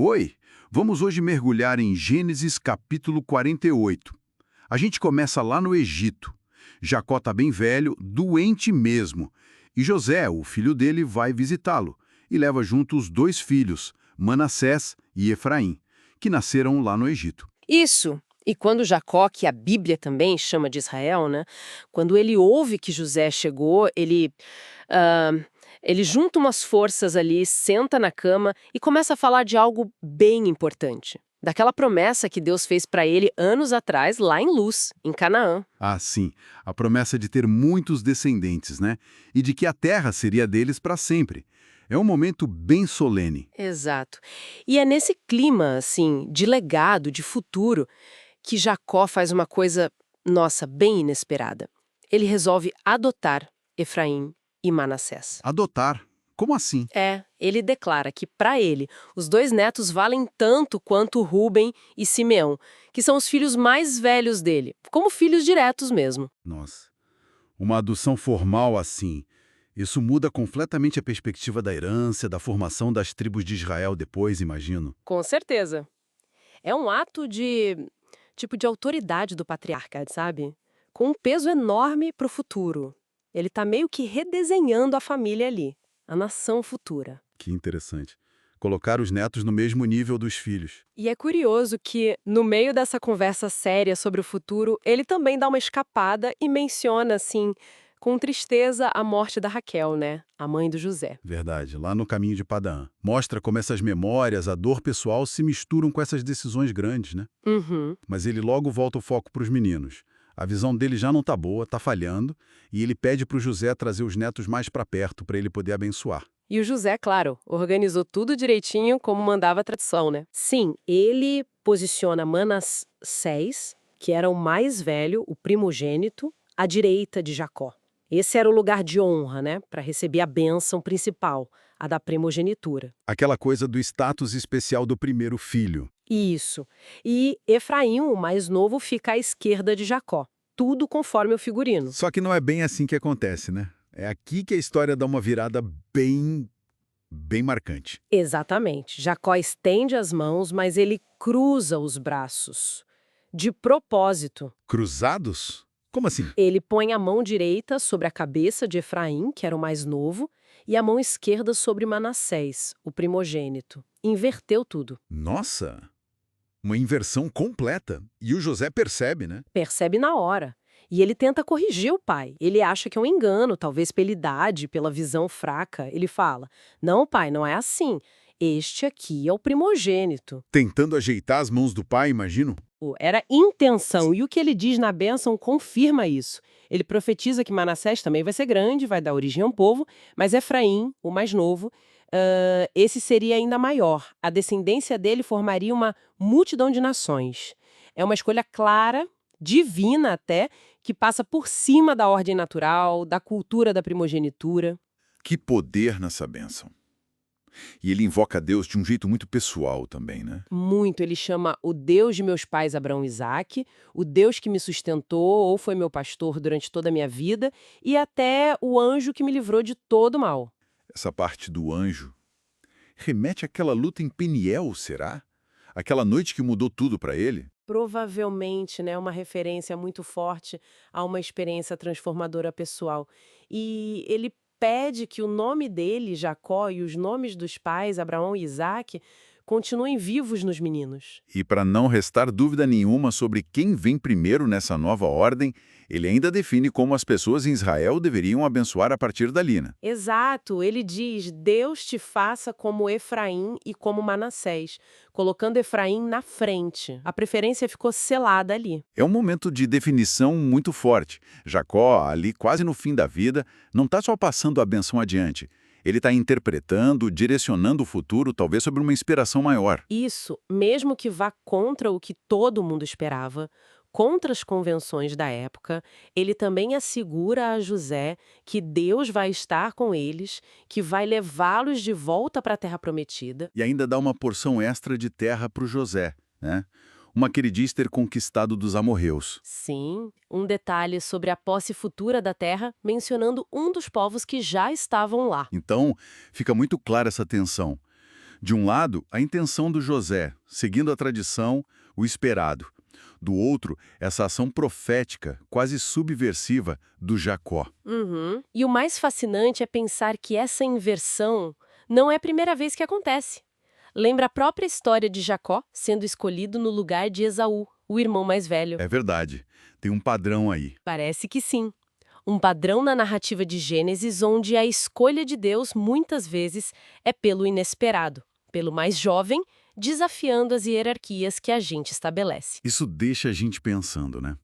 Oi, vamos hoje mergulhar em Gênesis capítulo 48. A gente começa lá no Egito. Jacó está bem velho, doente mesmo, e José, o filho dele, vai visitá-lo e leva junto os dois filhos, Manassés e Efraim, que nasceram lá no Egito. Isso. E quando Jacó, que a Bíblia também chama de Israel, né? Quando ele ouve que José chegou, ah, ele junta umas forças ali, senta na cama e começa a falar de algo bem importante. Daquela promessa que Deus fez para ele anos atrás, lá em Luz, em Canaã. Ah, sim, a promessa de ter muitos descendentes, né? E de que a terra seria deles para sempre. É um momento bem solene. Exato. E é nesse clima, assim, de legado, de futuro, que Jacó faz uma coisa, nossa, bem inesperada. Ele resolve adotar Efraim e Manassés. Adotar. Como assim? Ele declara que, para ele, os dois netos valem tanto quanto Rúben e Simeão, que são os filhos mais velhos dele, como filhos diretos mesmo. Nossa, uma adoção formal assim. Isso muda completamente a perspectiva da herança, da formação das tribos de Israel depois, imagino. Com certeza. É um ato de autoridade do patriarca, sabe? Com um peso enorme para o futuro. Ele tá meio que redesenhando a família ali, a nação futura. Que interessante. Colocar os netos no mesmo nível dos filhos. E é curioso que, no meio dessa conversa séria sobre o futuro, ele também dá uma escapada e menciona, assim, com tristeza, a morte da Raquel, né? A mãe do José. Verdade, lá no caminho de Padã. Mostra como essas memórias, a dor pessoal se misturam com essas decisões grandes, né? Uhum. Mas ele logo volta o foco para os meninos. A visão dele já não tá boa, tá falhando, e ele pede para o José trazer os netos mais para perto para ele poder abençoar. E o José, claro, organizou tudo direitinho como mandava a tradição, né? Sim, ele posiciona Manassés, que era o mais velho, o primogênito, à direita de Jacó. Esse era o lugar de honra, né, para receber a bênção principal, a da primogenitura. Aquela coisa do status especial do primeiro filho. Isso. E Efraim, o mais novo, fica à esquerda de Jacó. Tudo conforme o figurino. Só que não é bem assim que acontece, né? É aqui que a história dá uma virada bem marcante. Exatamente. Jacó estende as mãos, mas ele cruza os braços. De propósito. Cruzados? Como assim? Ele põe a mão direita sobre a cabeça de Efraim, que era o mais novo, e a mão esquerda sobre Manassés, o primogênito. Inverteu tudo. Nossa! Uma inversão completa. E o José percebe, né? Percebe na hora. E ele tenta corrigir o pai. Ele acha que é um engano, talvez pela idade, pela visão fraca. Ele fala: "Não, pai, não é assim. Este aqui é o primogênito." Tentando ajeitar as mãos do pai, imagino. Era intenção, e o que ele diz na bênção confirma isso. Ele profetiza que Manassés também vai ser grande, vai dar origem a um povo, mas Efraim, o mais novo, esse seria ainda maior. A descendência dele formaria uma multidão de nações. É uma escolha clara, divina até, que passa por cima da ordem natural, da cultura da primogenitura. Que poder nessa bênção. E ele invoca Deus de um jeito muito pessoal também, né? Muito. Ele chama o Deus de meus pais Abraão e Isaque, o Deus que me sustentou ou foi meu pastor durante toda a minha vida, e até o anjo que me livrou de todo mal. Essa parte do anjo remete àquela luta em Peniel, será? Aquela noite que mudou tudo para ele? Provavelmente, né, uma referência muito forte a uma experiência transformadora pessoal. E ele pede que o nome dele, Jacó, e os nomes dos pais, Abraão e Isaque, continuem vivos nos meninos. E para não restar dúvida nenhuma sobre quem vem primeiro nessa nova ordem, ele ainda define como as pessoas em Israel deveriam abençoar a partir dali, né? Exato, ele diz: Deus te faça como Efraim e como Manassés, colocando Efraim na frente. A preferência ficou selada ali. É um momento de definição muito forte. Jacó, ali quase no fim da vida, não está só passando a benção adiante. Ele está interpretando, direcionando o futuro, talvez sob uma inspiração maior. Isso, mesmo que vá contra o que todo mundo esperava, contra as convenções da época, ele também assegura a José que Deus vai estar com eles, que vai levá-los de volta para a Terra Prometida. E ainda dá uma porção extra de terra para o José, né? Uma que ele diz ter conquistado dos amorreus. Sim, um detalhe sobre a posse futura da terra, mencionando um dos povos que já estavam lá. Então, fica muito clara essa tensão. De um lado, a intenção do José, seguindo a tradição, o esperado. Do outro, essa ação profética, quase subversiva, do Jacó. Uhum. E o mais fascinante é pensar que essa inversão não é a primeira vez que acontece. Lembra a própria história de Jacó sendo escolhido no lugar de Esaú, o irmão mais velho. É verdade, tem um padrão aí. Parece que sim. Um padrão na narrativa de Gênesis onde a escolha de Deus, muitas vezes, é pelo inesperado, pelo mais jovem, desafiando as hierarquias que a gente estabelece. Isso deixa a gente pensando, né?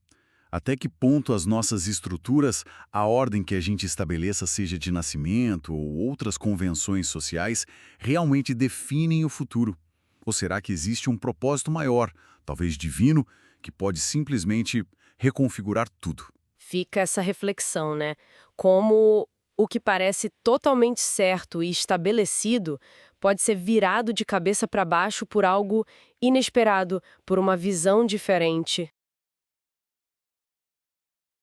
Até que ponto as nossas estruturas, a ordem que a gente estabeleça, seja de nascimento ou outras convenções sociais, realmente definem o futuro? Ou será que existe um propósito maior, talvez divino, que pode simplesmente reconfigurar tudo? Fica essa reflexão, né? Como o que parece totalmente certo e estabelecido pode ser virado de cabeça para baixo por algo inesperado, por uma visão diferente.